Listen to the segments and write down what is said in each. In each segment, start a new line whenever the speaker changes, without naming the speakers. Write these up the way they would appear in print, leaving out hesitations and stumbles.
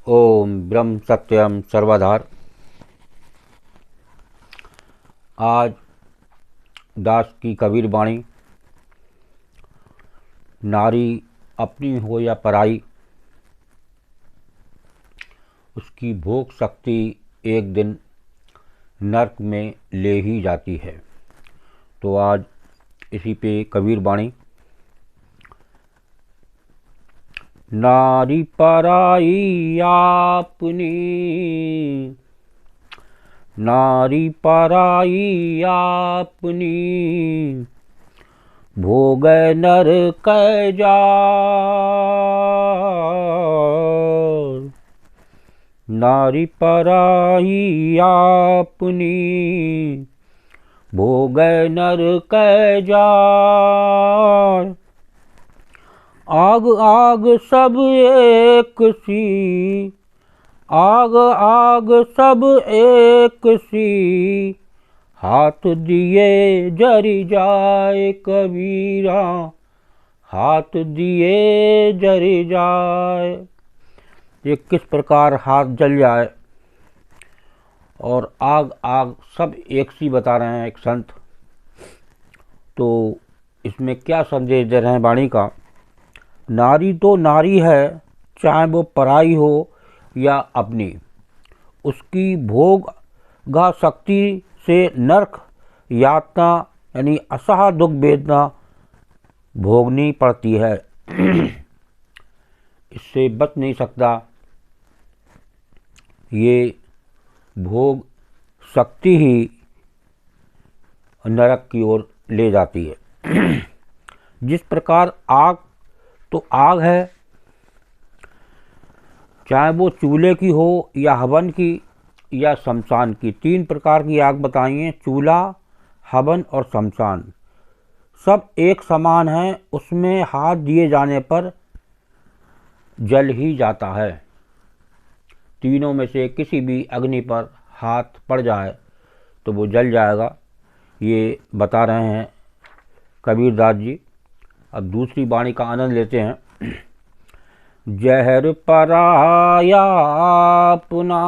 ओम ब्रह्म सत्यम सर्वधार। आज दास की कबीर वाणी। नारी अपनी हो या पराई, उसकी भोग शक्ति एक दिन नरक में ले ही जाती है। तो आज इसी पे कबीर वाणी। नारी पराई आपनी, नारी पराई आपनी, भोग नरक जाय। नारी पराई आपनी, भोग नरक जाय। आग आग सब एक सी, आग आग सब एक सी, हाथ दिए जरि जाए कबीरा, हाथ दिए जरि जाए। ये किस प्रकार हाथ जल जाए और आग आग सब एक सी बता रहे हैं एक संत। तो इसमें क्या संदेश दे रहे हैं वाणी का। नारी तो नारी है, चाहे वो पराई हो या अपनी, उसकी भोगा शक्ति से नरक यातना यानी असह दुख वेदना भोगनी पड़ती है। इससे बच नहीं सकता। ये भोग शक्ति ही नरक की ओर ले जाती है। जिस प्रकार आग तो आग है, चाहे वो चूल्हे की हो या हवन की या शमशान की। तीन प्रकार की आग बताई है, चूल्हा, हवन और शमशान। सब एक समान है, उसमें हाथ दिए जाने पर जल ही जाता है। तीनों में से किसी भी अग्नि पर हाथ पड़ जाए तो वो जल जाएगा। ये बता रहे हैं कबीरदास जी। अब दूसरी वाणी का आनंद लेते हैं। जहर पराया अपना,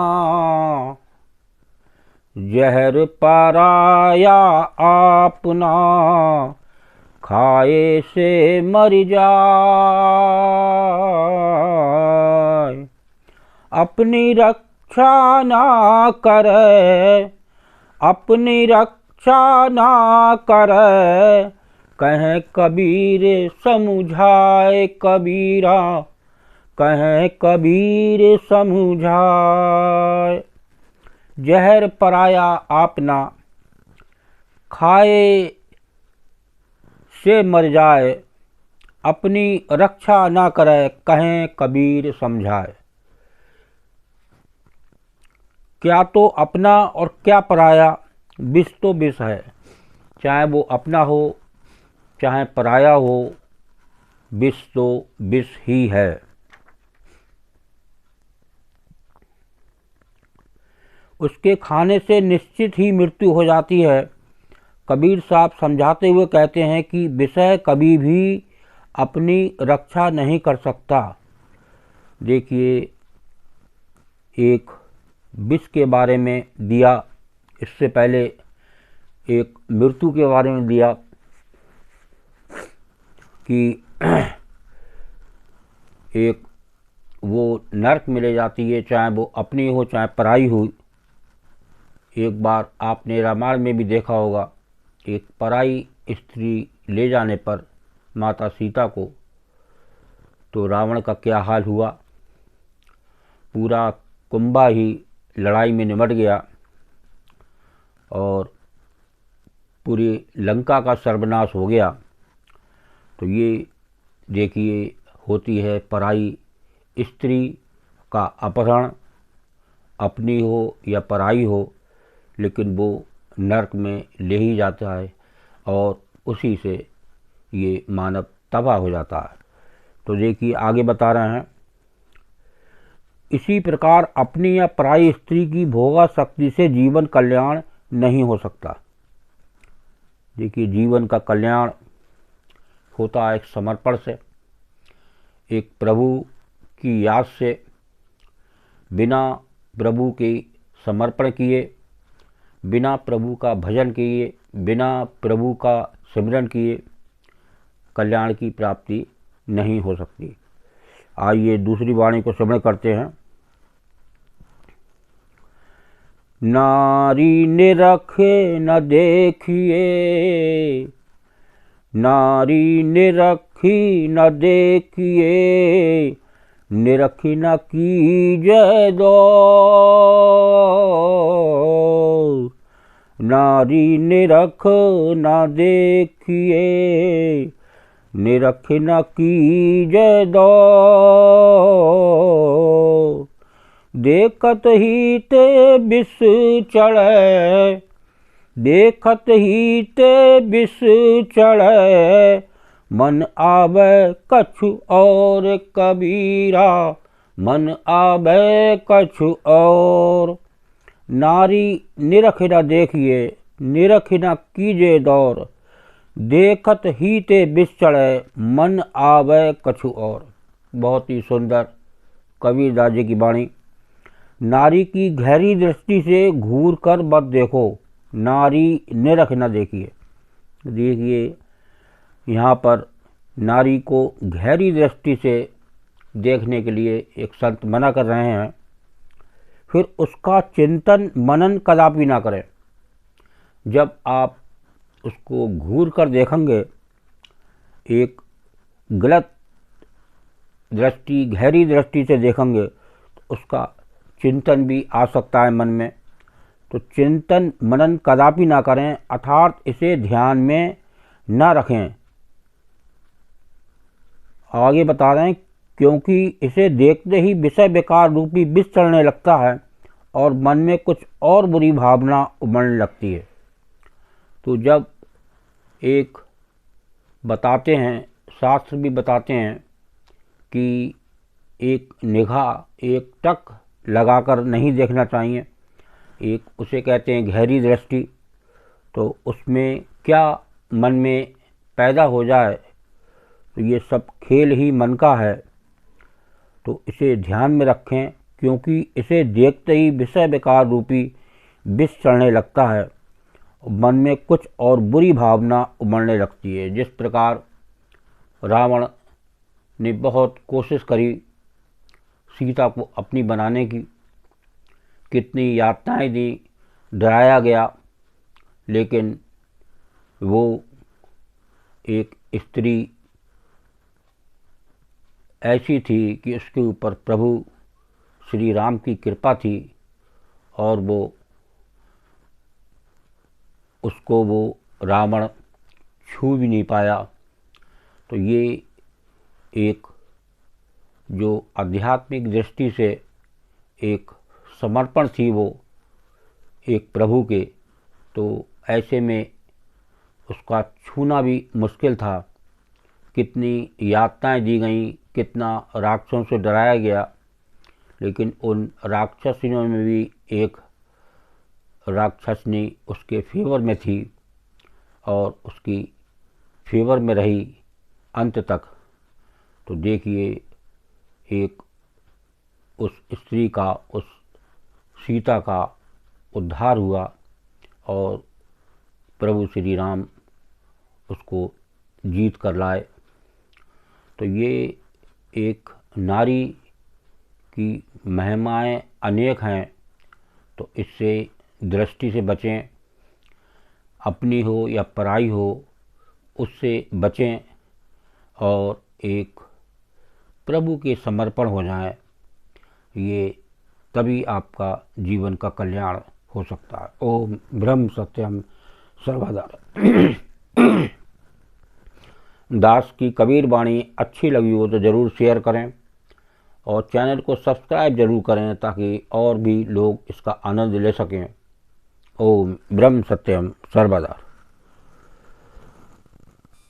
जहर पराया अपना, खाए से मर जाए। अपनी रक्षा ना करे, अपनी रक्षा ना करे, कहें कबीर समझाए कबीरा, कहें कबीर समझाए। जहर पराया आपना, खाए से मर जाए, अपनी रक्षा ना करे, कहें कबीर समझाए। क्या तो अपना और क्या पराया, विष तो विष है। चाहे वो अपना हो चाहे पराया हो, विष तो विष ही है। उसके खाने से निश्चित ही मृत्यु हो जाती है। कबीर साहब समझाते हुए कहते हैं कि विषय कभी भी अपनी रक्षा नहीं कर सकता। देखिए, एक विष के बारे में दिया, इससे पहले एक मृत्यु के बारे में दिया कि एक वो नरक में ले जाती है, चाहे वो अपनी हो चाहे पराई हो। एक बार आपने रामायण में भी देखा होगा, एक पराई स्त्री ले जाने पर माता सीता को, तो रावण का क्या हाल हुआ। पूरा कुंभा ही लड़ाई में निमट गया और पूरी लंका का सर्वनाश हो गया। तो ये देखिए, होती है पराई स्त्री का अपहरण, अपनी हो या पराई हो, लेकिन वो नरक में ले ही जाता है और उसी से ये मानव तबाह हो जाता है। तो देखिए आगे बता रहे हैं, इसी प्रकार अपनी या पराई स्त्री की भोगा शक्ति से जीवन कल्याण नहीं हो सकता। देखिए, जीवन का कल्याण होता है एक समर्पण से, एक प्रभु की याद से, बिना प्रभु के समर्पण किए, बिना प्रभु का भजन किए, बिना प्रभु का सिमरन किए कल्याण की प्राप्ति नहीं हो सकती। आइए दूसरी वाणी को श्रवण करते हैं। नारी निरखे न देखिए, नारी निरखी न देखिए, निरखी न कीजय दौर। नारी निरख न देखिए, निरख न कीजय दौर। देखत ही ते विष चढ़े, देखत ही ते विष चढ़े, मन आवे कछु और कबीरा, मन आवे कछु और। नारी निरख न देखिए, निरख न कीजे दौर, देखत ही ते विष चढ़े, मन आवे कछु और। बहुत ही सुंदर कबीरदास जी की वाणी। नारी की गहरी दृष्टि से घूर कर मत देखो, नारी निरख न देखिए। देखिए यहाँ पर नारी को गहरी दृष्टि से देखने के लिए एक संत मना कर रहे हैं। फिर उसका चिंतन मनन कदापि ना करें। जब आप उसको घूर कर देखेंगे, एक गलत दृष्टि, गहरी दृष्टि से देखेंगे, तो उसका चिंतन भी आ सकता है मन में। तो चिंतन मनन कदापि ना करें, अर्थात इसे ध्यान में न रखें। आगे बता रहे हैं, क्योंकि इसे देखते ही विषय विकार रूपी विष चढ़ने लगता है और मन में कुछ और बुरी भावना उमड़ने लगती है। तो जब एक बताते हैं, शास्त्र भी बताते हैं कि एक निगाह, एक टक लगाकर नहीं देखना चाहिए, एक उसे कहते हैं गहरी दृष्टि। तो उसमें क्या मन में पैदा हो जाए, तो ये सब खेल ही मन का है। तो इसे ध्यान में रखें, क्योंकि इसे देखते ही विषय विकार रूपी विष चढ़ने लगता है, मन में कुछ और बुरी भावना उमड़ने लगती है। जिस प्रकार रावण ने बहुत कोशिश करी सीता को अपनी बनाने की, कितनी यातनाएं दी, डराया गया, लेकिन वो एक स्त्री ऐसी थी कि उसके ऊपर प्रभु श्री राम की कृपा थी और उसको रावण छू भी नहीं पाया। तो ये एक जो आध्यात्मिक दृष्टि से एक समर्पण थी वो एक प्रभु के, तो ऐसे में उसका छूना भी मुश्किल था। कितनी यातनाएं दी गईं, कितना राक्षसों से डराया गया, लेकिन उन राक्षसियों में भी एक राक्षसनी उसके फेवर में थी और उसकी फेवर में रही अंत तक। तो देखिए एक उस स्त्री का, उस सीता का उद्धार हुआ और प्रभु श्री राम उसको जीत कर लाए। तो ये एक नारी की महिमाएं अनेक हैं। तो इससे दृष्टि से बचें, अपनी हो या पराई हो उससे बचें और एक प्रभु के समर्पण हो जाएं। ये तभी आपका जीवन का कल्याण हो सकता है। ओम ब्रह्म सत्यम सर्वदा। दास की कबीर वाणी अच्छी लगी हो तो ज़रूर शेयर करें और चैनल को सब्सक्राइब जरूर करें ताकि और भी लोग इसका आनंद ले सकें। ओम ब्रह्म सत्यम सर्वदा।